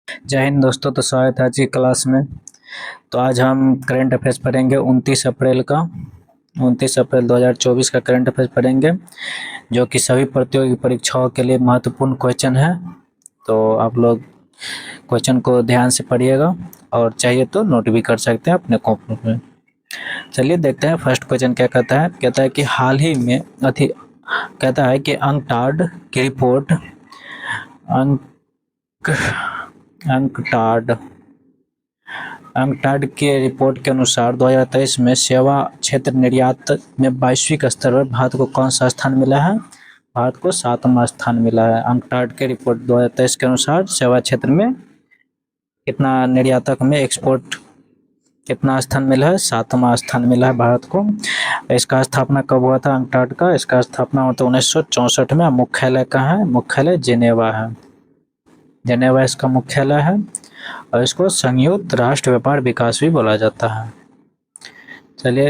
जय हिंद दोस्तों। तो स्वागत है आज की क्लास में। तो आज हम करंट अफेयर्स पढ़ेंगे 29 अप्रैल 2024 का करंट अफेयर्स पढ़ेंगे, जो कि सभी प्रतियोगी परीक्षाओं के लिए महत्वपूर्ण क्वेश्चन है। तो आप लोग क्वेश्चन को ध्यान से पढ़िएगा और चाहिए तो नोट भी कर सकते हैं अपने कॉपी में। चलिए देखते हैं फर्स्ट क्वेश्चन क्या कहता है। कहता है कि हाल ही में कहता है कि अंकटाड की रिपोर्ट अंक अंकटाड अंकटाड के रिपोर्ट के अनुसार 2023 में सेवा क्षेत्र निर्यात में वैश्विक स्तर पर भारत को कौन सा स्थान मिला है? भारत को 7वां स्थान मिला है। अंकटाड के रिपोर्ट 2023 के अनुसार सेवा क्षेत्र में कितना निर्यातक में एक्सपोर्ट कितना स्थान मिला है? 7वां स्थान मिला है भारत को। इसका स्थापना कब हुआ था अंकटाड का? इसका स्थापना हुआ था 1964 में। मुख्यालय कहाँ है? मुख्यालय जेनेवा है। जेनेवा इसका मुख्यालय है और इसको संयुक्त राष्ट्र व्यापार विकास भी बोला जाता है। चलिए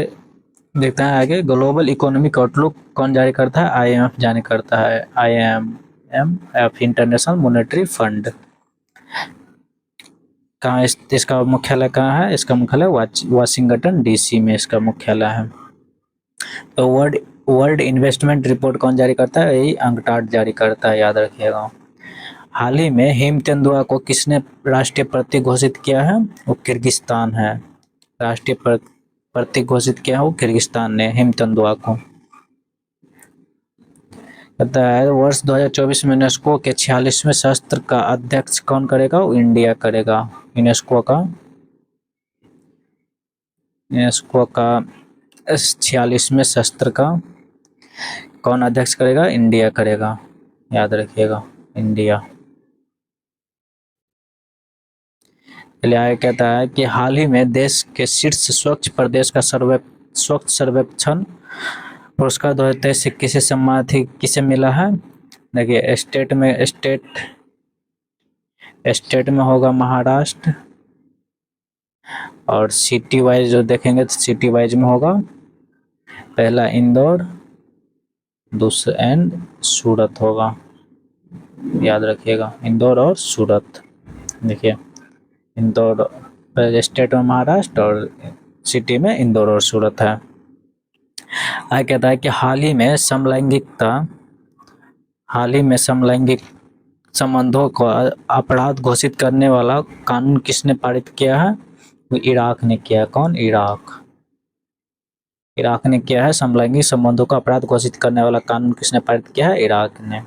देखते हैं आगे। ग्लोबल इकोनॉमिक आउटलुक कौन जारी करता है? IMF जारी करता है। IMF international monetary fund. कहाँ इसका मुख्यालय कहाँ है? इसका मुख्यालय वाशिंगटन DC में इसका मुख्यालय है। तो वर्ल्ड इन्वेस्टमेंट रिपोर्ट कौन जारी करता है? यही अंकटाड जारी करता है, याद रखिएगा। हाल ही में हिम तेंदुआ को किसने राष्ट्रीय प्रतीक घोषित किया है? वो किर्गिस्तान है। राष्ट्रीय प्रतीक घोषित किया है वो किर्गिस्तान ने हिम तेंदुआ को। कहता है वर्ष 2024 में यूनेस्को के 46वें सत्र का अध्यक्ष कौन करेगा? वो इंडिया करेगा। यूनेस्को का 46वें सत्र का कौन अध्यक्ष करेगा? इंडिया करेगा, याद रखिएगा, इंडिया। आगे कहता है कि हाल ही में देश के शीर्ष स्वच्छ प्रदेश का स्वच्छ सर्वेक्षण पुरस्कार 2023 से किसे मिला है? देखिए स्टेट में होगा महाराष्ट्र, और सिटी वाइज जो देखेंगे तो सिटी वाइज में होगा पहला इंदौर, दूसरा एंड सूरत होगा, याद रखिएगा, इंदौर और सूरत। देखिए इंदौर स्टेट में महाराष्ट्र और सिटी में इंदौर और सूरत है। आगे कहता है कि हाल ही में समलैंगिक संबंधों को अपराध घोषित करने वाला कानून किसने पारित किया है? इराक ने किया है। कौन? इराक ने किया है। समलैंगिक संबंधों का अपराध घोषित करने वाला कानून किसने पारित किया है? इराक ने।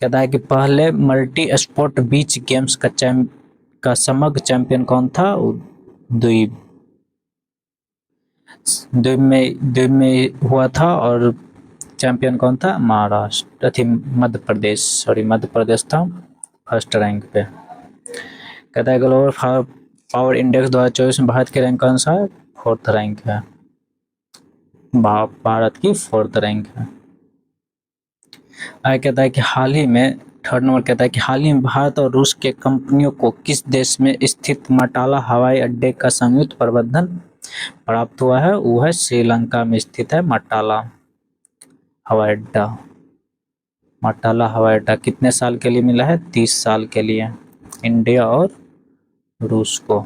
कहता है कि पहले मल्टी स्पोर्ट बीच गेम्स का समग्र चैंपियन कौन था? द्वीप में हुआ था और चैंपियन कौन था? मध्य प्रदेश था फर्स्ट रैंक पे। कहता है ग्लोबल पावर इंडेक्स 2024 में भारत की रैंक कौन सा है? 4th रैंक है। भारत की 4th रैंक है। आगे कहता है कि थर्ड नंबर कहता है कि हाल ही में भारत और रूस के कंपनियों को किस देश में स्थित माटाला हवाई अड्डे का संयुक्त प्रबंधन प्राप्त हुआ है? वो है श्रीलंका में स्थित है माटाला हवाई अड्डा। माटाला हवाई अड्डा कितने साल के लिए मिला है? 30 साल के लिए, इंडिया और रूस को।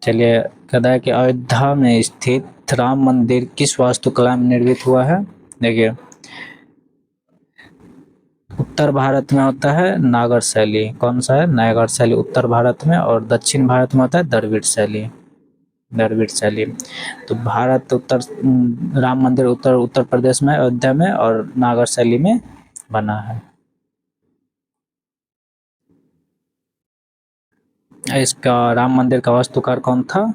चलिए कहता है कि अयोध्या में स्थित राम मंदिर किस वास्तुकला में निर्मित हुआ है? देखिए उत्तर भारत में होता है नागर शैली। कौन सा है? नागर शैली उत्तर भारत में, और दक्षिण भारत में होता है द्रविड़ शैली। तो राम मंदिर उत्तर प्रदेश में अयोध्या में और नागर शैली में बना है। इसका राम मंदिर का वास्तुकार कौन था?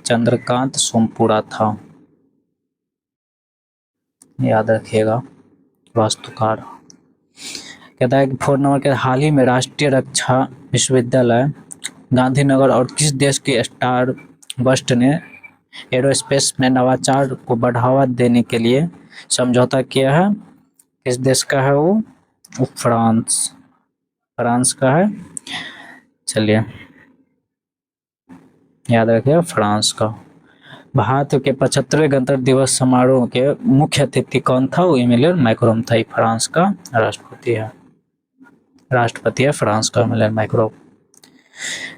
चंद्रकांत सोमपुरा था, याद रखिएगा, वास्तुकार। कहता है कि 4 नंबर के हाल ही में राष्ट्रीय रक्षा विश्वविद्यालय गांधीनगर और किस देश के स्टार बस्ट ने एरोस्पेस में नवाचार को बढ़ावा देने के लिए समझौता किया है? किस देश का है वो? फ्रांस का है। चलिए याद रखिएगा, फ्रांस का। भारत के 75वें गणतंत्र दिवस समारोह के मुख्य अतिथि कौन था? वो इमैनुअल मैक्रोन था। ये फ्रांस का राष्ट्रपति है फ्रांस का इमैनुअल मैक्रोन।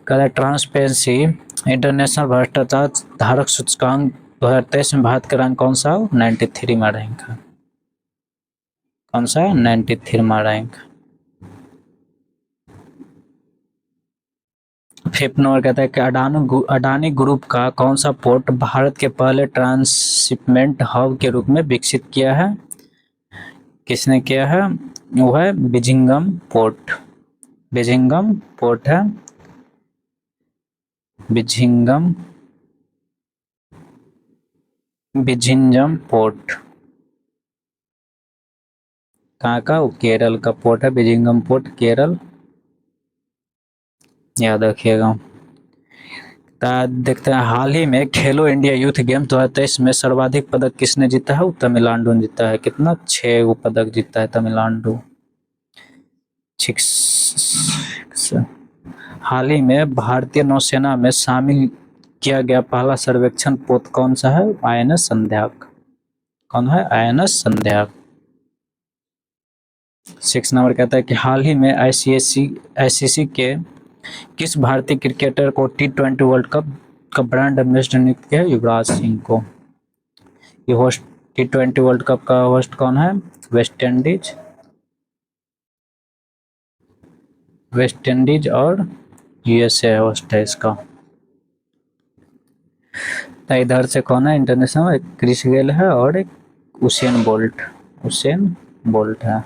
कल ट्रांसपेरेंसी इंटरनेशनल भ्रष्टाचार धारक सूचकांक 2023 में भारत का रैंक कौन सा? 93 में रैंक है। कौन सा? 93 में रैंक। 5 नंबर कहता है कि अडानी ग्रुप का कौन सा पोर्ट भारत के पहले ट्रांसशिपमेंट हब के रूप में विकसित किया है? किसने किया है? वो है बिजिंगम पोर्ट। बिजिंगम पोर्ट है। बिजिंगम पोर्ट कहाँ का? वो केरल का पोर्ट है बिजिंगम पोर्ट, केरल, याद रखिएगा। देखते हैं हाल ही में खेलो इंडिया यूथ गेम्स 2023 में सर्वाधिक पदक किसने जीता है? वो तमिलनाडु ने जीता है। कितना? 6 पदक जीता है तमिलनाडु। हाल ही में भारतीय नौसेना में शामिल किया गया पहला सर्वेक्षण पोत कौन सा है? INS संध्याक। कौन है? INS संध्याक। 6 नंबर कहता है कि हाल ही में ICC के किस भारतीय क्रिकेटर को T20 वर्ल्ड कप का ब्रांड एम्बेसडर नियुक्त किया है? युवराज सिंह को। ये होस्ट T20 वर्ल्ड कप का होस्ट कौन है? वेस्ट इंडीज और USA होस्ट है इसका। तो इधर से कौन है इंटरनेशनल? एक क्रिस गेल है और एक उसेन बोल्ट है।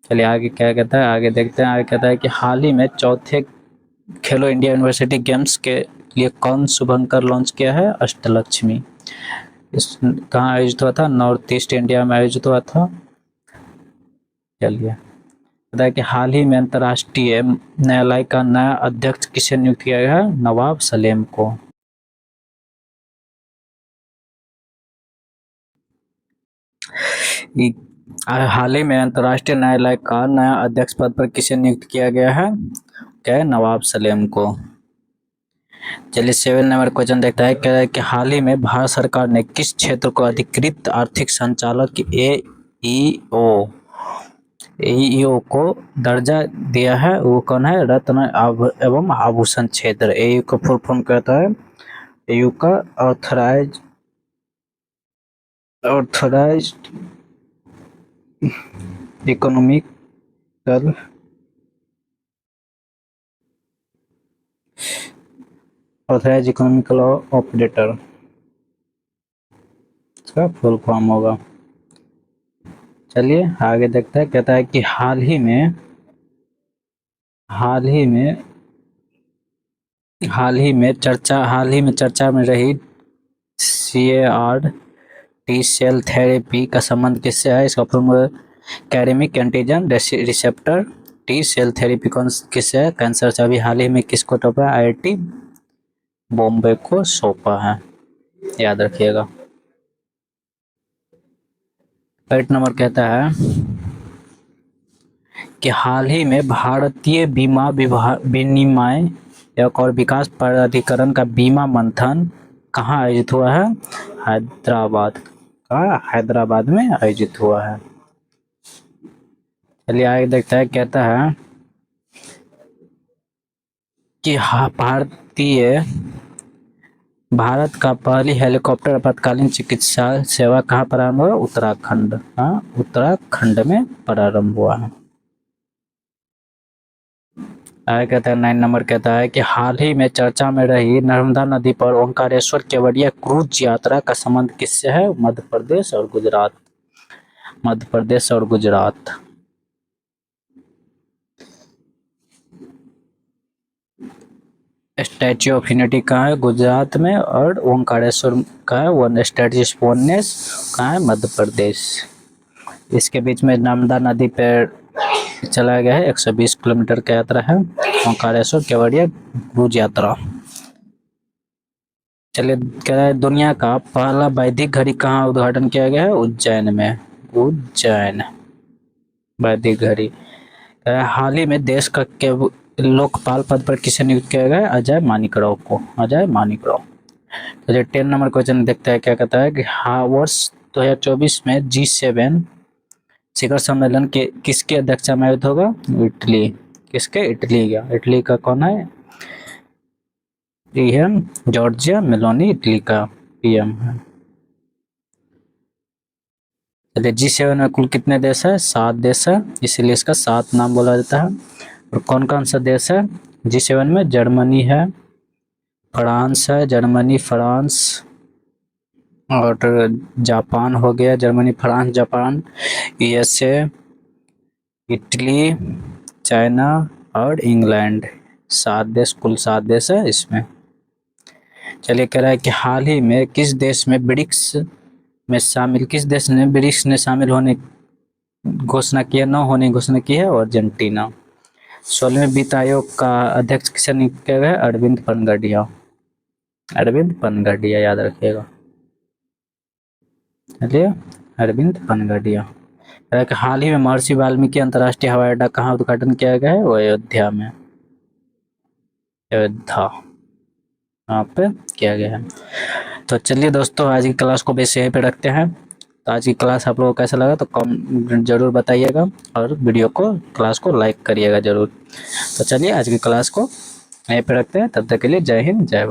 चलिए आगे क्या कहता है, आगे देखते हैं। आगे कहता है कि हाल ही में चौथे खेलो इंडिया यूनिवर्सिटी गेम्स के लिए कौन शुभंकर लॉन्च किया है? अष्टलक्ष्मी। इस कहाँ आयोजित हुआ था? नॉर्थ ईस्ट इंडिया में आयोजित हुआ था। चलिए बताया कि हाल ही में अंतर्राष्ट्रीय न्यायालय का नया अध्यक्ष किसे नियुक्त किया गया है? नवाब सलेम को। हाल ही में अंतर्राष्ट्रीय न्यायालय का नया अध्यक्ष पद पर किसे नियुक्त किया गया है? क्या है? नवाब सलेम को। चलिए 7 नंबर क्वेश्चन देखता है। कह रहा है कि हाल ही में भारत सरकार ने किस क्षेत्र को अधिकृत आर्थिक संचालक AEO को दर्जा दिया है? वो कौन है? रत्न एवं आभूषण क्षेत्र। AEO को फुल फॉर्म कहता है AEO का ऑथराइज्ड इकोनॉमिकल ऑपरेटर, इसका फुल फॉर्म होगा। चलिए आगे देखते हैं। कहता है कि हाल ही में चर्चा में रही CAR-T सेल थेरेपी का संबंध किससे है? इसका फॉर्मूला कैरेमिक antigen receptor T cell therapy किससे है? कैंसर से। अभी हाल ही में किसको सौंपा है? IIT बॉम्बे को सौंपा है, याद रखिएगा। 8 नंबर कहता है कि हाल ही में भारतीय बीमा विनिमय और विकास प्राधिकरण का बीमा मंथन कहाँ आयोजित हुआ है? हैदराबाद में आयोजित हुआ है। चलिए आगे देखता है। कहता है कि भारत का पहली हेलीकॉप्टर आपातकालीन चिकित्सा सेवा कहाँ प्रारंभ हुआ? उत्तराखंड। उत्तराखंड में प्रारंभ हुआ है। आगे कहता है 9 नंबर कहता है कि हाल ही में चर्चा में रही नर्मदा नदी पर ओंकारेश्वर केवड़िया क्रूज यात्रा का संबंध किससे है? मध्य प्रदेश और गुजरात। स्टैच्यू ऑफ यूनिटी कहाँ है? गुजरात में। और ओंकारेश्वर का है स्टैच्यू ऑफ वननेस कहाँ है? मध्य प्रदेश। इसके बीच में नर्मदा नदी पर चला गया है। 120 किलोमीटर का यात्रा है ओंकारेश्वर केवड़िया क्रूज यात्रा। चलिए कह रहा है दुनिया का पहला वैदिक घड़ी कहाँ उद्घाटन किया गया है? उज्जैन में। वैदिक घड़ी। हाल ही में देश का लोकपाल पद पर किसे नियुक्त किया गया है? अजय मानिक राव को। चलिए 10 नंबर क्वेश्चन देखते हैं क्या कहता है कि हाँ वर्ष 2024 में G7 शिखर सम्मेलन के किसके अध्यक्षता में आयोजित होगा? इटली। किसके? इटली का। इटली का कौन है? पीएम जॉर्जिया मेलोनी इटली का पीएम है। चलिए G7 में कुल कितने देश है? 7 देश है, इसीलिए इसका 7 नाम बोला जाता है। और कौन कौन सा देश है G7 में? जर्मनी है, फ्रांस है, जर्मनी फ्रांस और जापान हो गया, Germany France Japan, USA, Italy, China और इंग्लैंड। 7 देश, कुल 7 देश है इसमें। चलिए कह रहा है कि हाल ही में किस देश ने ब्रिक्स ने शामिल होने घोषणा की है? न होने की घोषणा की है? और अर्जेंटीना। 16वें वित्त आयोग का अध्यक्ष किसे नियुक्त किया गया? अरविंद पनगडिया। अरविंद पनगडिया याद रखिएगा। चलिए अरविंद पनगडिया। हाल ही में महर्षि वाल्मीकि अंतर्राष्ट्रीय हवाई अड्डा कहाँ उद्घाटन किया गया है? वो अयोध्या में। अयोध्या यहाँ पे किया गया है। तो चलिए दोस्तों आज की क्लास को बस यहीं पे रखते हैं। तो आज की क्लास आप लोगों को कैसा लगा तो कमेंट जरूर बताइएगा और वीडियो को क्लास को लाइक करिएगा जरूर। तो चलिए आज की क्लास को यहीं पे रखते हैं, तब तक के लिए जय हिंद जय भारत।